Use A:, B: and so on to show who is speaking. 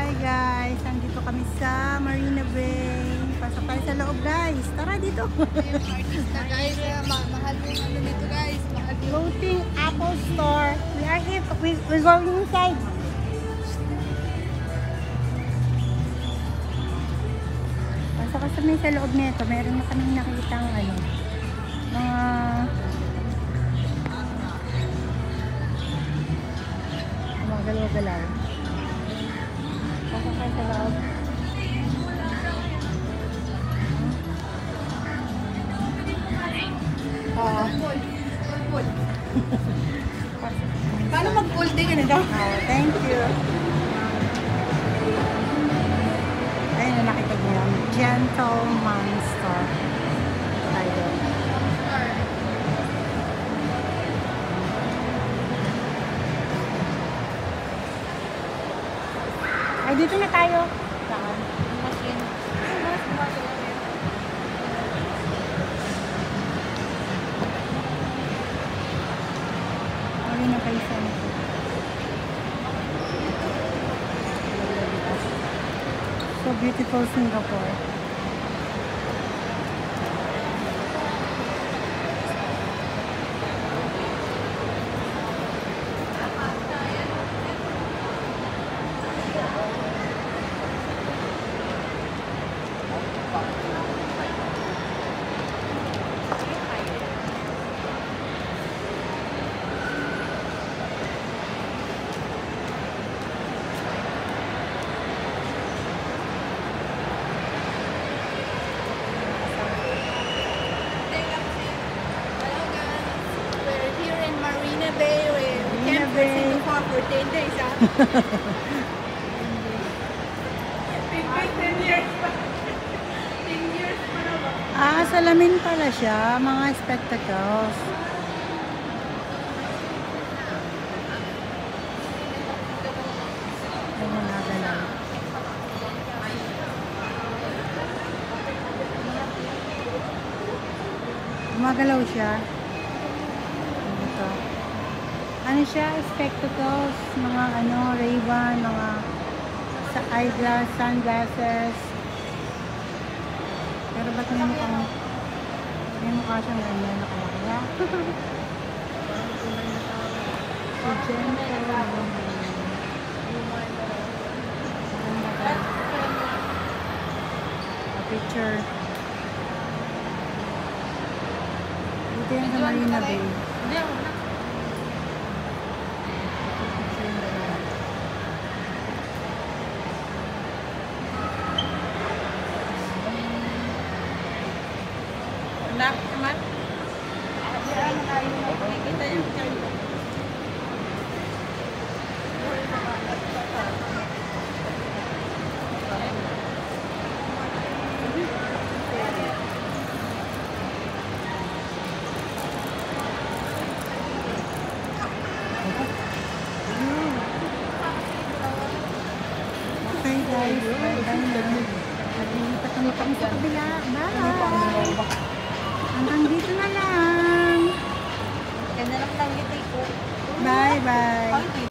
A: Hi guys, nandito kami sa Marina Bay. Pasok tayo sa loob guys. Tara dito.
B: Artista guys, mahal yung ano dito guys. Mahal yung
A: Floating Apple Store. We are here. We're going inside. Pasok kami sa loob nito. Meron na kaming nakitang ano, mga galaw-galaw. Pasok tayo sa loob.
B: paano mag-full day ganito?
A: Oh, thank you. Ayun na nakita niyo. Gentleman Store. Tayo. Ay, dito na tayo. Saan?
B: Machine.
A: Ayun na kayo sa so beautiful Singapore.
B: We're here in Marina Bay. We
A: Marina
B: camped for
A: Bay.
B: Singapore for 10 days. 10 years pa. 10 years pa na ba?
A: Ah, salamin pala siya. Mga spectacles. Ayun na galaw. Gumagalaw siya. Ito. Ano siya? Spectacles. Mga ano, Ray-Ban, mga sa eyeglass, sunglasses. Pero ba't may mukha siyang ganyan nakalakaya? So gentle. A picture. Dito yan sa Marina Bay.
B: Hindi ako na.
A: Picture yung dalawa.
B: Anak naman. Nakikita yung
A: Okay guys, bye-bye na. Naglipat kami sa kabila. Bye! Hanggang dito na lang.
B: Ganda lang ng ngiti ko.
A: Bye-bye.